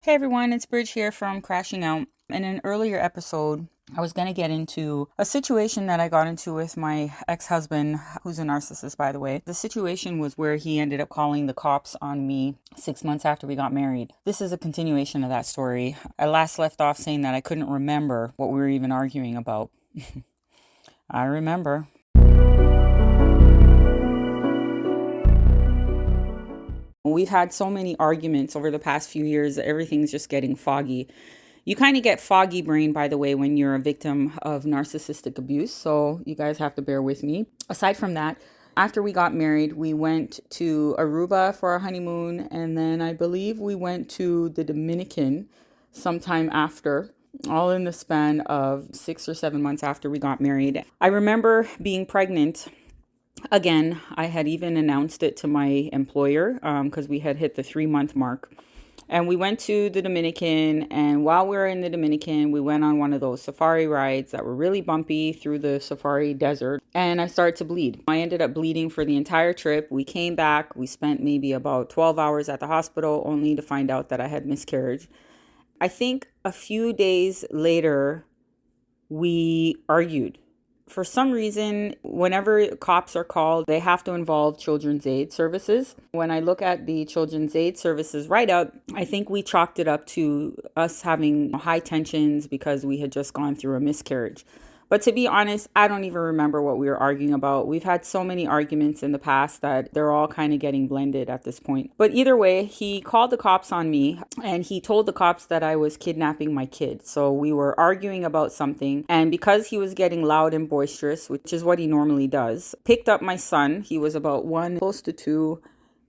Hey everyone, it's Bridge here from Crashing Out. In an earlier episode, I was going to get into a situation that I got into with my ex-husband, who's a narcissist, by the way. The situation was where he ended up calling the cops on me 6 months after we got married. This is a continuation of that story. I last left off saying that I couldn't remember what we were even arguing about. I remember. We've had so many arguments over the past few years that everything's just getting foggy. You kind of get foggy brain, by the way, when you're a victim of narcissistic abuse. So you guys have to bear with me. Aside from that, after we got married, we went to Aruba for our honeymoon. And then I believe we went to the Dominican sometime after, all in the span of 6 or 7 months after we got married. I remember being pregnant. Again, I had even announced it to my employer because we had hit the 3-month mark. And we went to the Dominican, and while we were in the Dominican, we went on one of those safari rides that were really bumpy through the safari desert, and I started to bleed. I ended up bleeding for the entire trip. We came back. We spent maybe about 12 hours at the hospital only to find out that I had miscarriage. I think a few days later, we argued. For some reason, whenever cops are called, they have to involve Children's Aid Services. When I look at the Children's Aid Services write-up, I think we chalked it up to us having high tensions because we had just gone through a miscarriage. But to be honest, I don't even remember what we were arguing about. We've had so many arguments in the past that they're all kind of getting blended at this point. But either way, he called the cops on me and he told the cops that I was kidnapping my kid. So we were arguing about something. And because he was getting loud and boisterous, which is what he normally does, picked up my son. He was about 1, close to 2.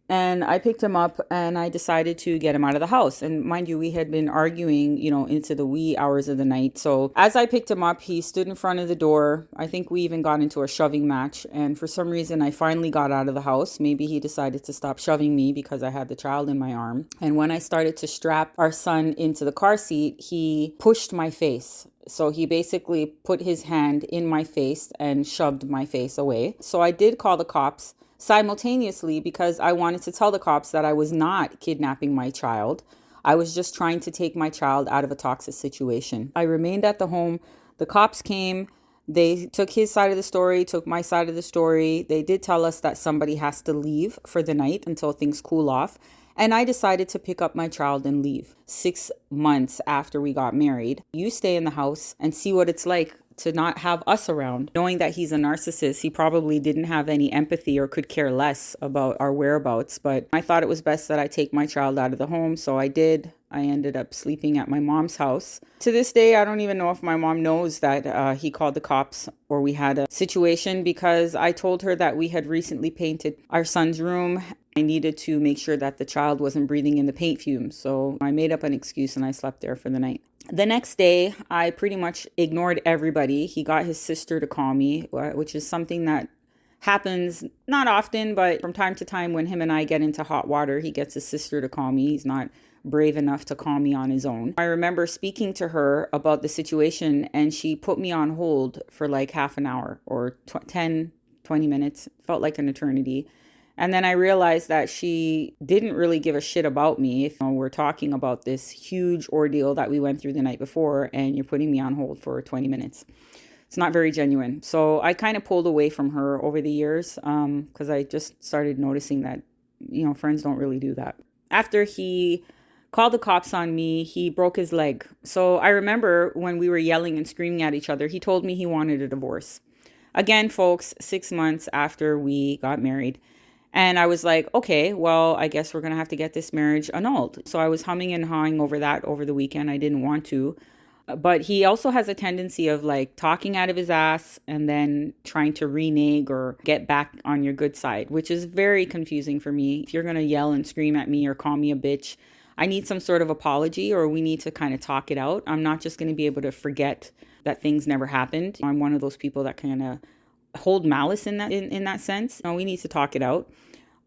And I picked him up and I decided to get him out of the house. And mind you, we had been arguing, into the wee hours of the night. So as I picked him up, he stood in front of the door. I think we even got into a shoving match. And for some reason, I finally got out of the house. Maybe he decided to stop shoving me because I had the child in my arm. And when I started to strap our son into the car seat, he pushed my face. So he basically put his hand in my face and shoved my face away. So I did call the cops simultaneously because I wanted to tell the cops that I was not kidnapping my child. I was just trying to take my child out of a toxic situation. I remained at the home. The cops came. They took his side of the story, took my side of the story. They did tell us that somebody has to leave for the night until things cool off. And I decided to pick up my child and leave 6 months after we got married. You stay in the house and see what it's like to not have us around. Knowing that he's a narcissist, he probably didn't have any empathy or could care less about our whereabouts. But I thought it was best that I take my child out of the home. So I did. I ended up sleeping at my mom's house. To this day, I don't even know if my mom knows that he called the cops or we had a situation because I told her that we had recently painted our son's room. I needed to make sure that the child wasn't breathing in the paint fumes. So I made up an excuse and I slept there for the night. The next day, I pretty much ignored everybody. He got his sister to call me, which is something that happens not often, but from time to time when him and I get into hot water, he gets his sister to call me. He's not brave enough to call me on his own. I remember speaking to her about the situation and she put me on hold for like half an hour or 10, 20 minutes. It felt like an eternity. And then I realized that she didn't really give a shit about me. If we're talking about this huge ordeal that we went through the night before and you're putting me on hold for 20 minutes. It's not very genuine. So I kind of pulled away from her over the years because I just started noticing that, friends don't really do that. After he called the cops on me, he broke his leg. So I remember when we were yelling and screaming at each other, he told me he wanted a divorce. Again, folks, 6 months after we got married. And I was like, okay, well, I guess we're going to have to get this marriage annulled. So I was humming and hawing over that over the weekend. I didn't want to. But he also has a tendency of like talking out of his ass and then trying to renege or get back on your good side, which is very confusing for me. If you're going to yell and scream at me or call me a bitch, I need some sort of apology or we need to kind of talk it out. I'm not just going to be able to forget that things never happened. I'm one of those people that kind of hold malice in that sense. No, we need to talk it out.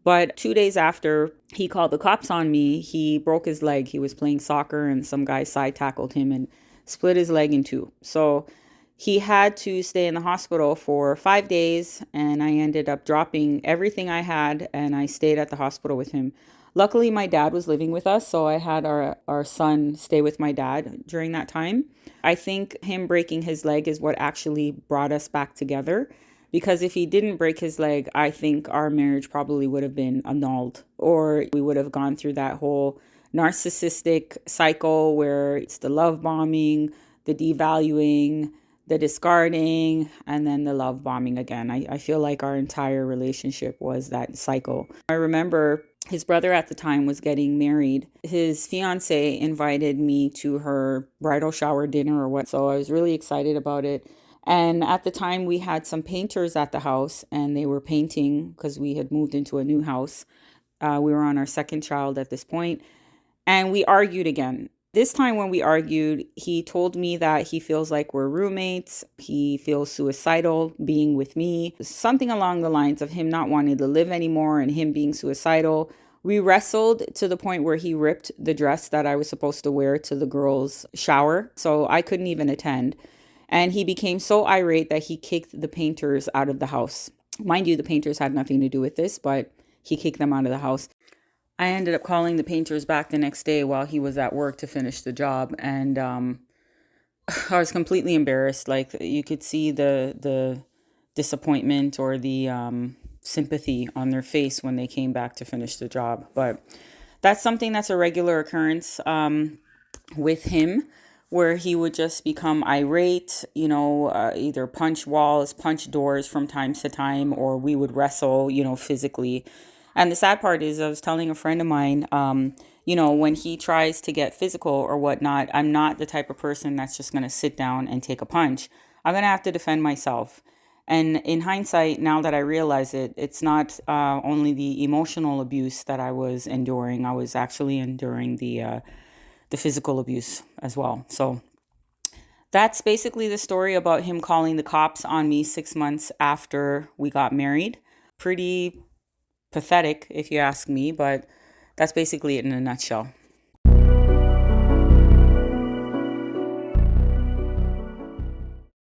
But 2 days after he called the cops on me, he broke his leg. He was playing soccer and some guy side tackled him and split his leg in two. So he had to stay in the hospital for 5 days and I ended up dropping everything I had and I stayed at the hospital with him. Luckily, my dad was living with us, so I had our son stay with my dad during that time. I think him breaking his leg is what actually brought us back together. Because if he didn't break his leg, I think our marriage probably would have been annulled, or we would have gone through that whole narcissistic cycle where it's the love bombing, the devaluing, the discarding, and then the love bombing again. I feel like our entire relationship was that cycle. I remember his brother at the time was getting married. His fiance invited me to her bridal shower dinner or what, so I was really excited about it. And at the time, we had some painters at the house, and they were painting because we had moved into a new house. We were on our second child at this point, and we argued again. This time when we argued, he told me that he feels like we're roommates. He feels suicidal being with me. Something along the lines of him not wanting to live anymore and him being suicidal. We wrestled to the point where he ripped the dress that I was supposed to wear to the girls' shower. So I couldn't even attend. And he became so irate that he kicked the painters out of the house. Mind you, the painters had nothing to do with this, but he kicked them out of the house. I ended up calling the painters back the next day while he was at work to finish the job. And I was completely embarrassed. Like, you could see the disappointment or the sympathy on their face when they came back to finish the job. But that's something that's a regular occurrence with him, where he would just become irate, either punch walls, punch doors from time to time, or we would wrestle, physically. And the sad part is, I was telling a friend of mine, when he tries to get physical or whatnot, I'm not the type of person that's just going to sit down and take a punch. I'm going to have to defend myself. And in hindsight, now that I realize it, it's not only the emotional abuse that I was enduring. I was actually enduring the physical abuse as well. So that's basically the story about him calling the cops on me 6 months after we got married. Pretty pathetic, if you ask me, but that's basically it in a nutshell.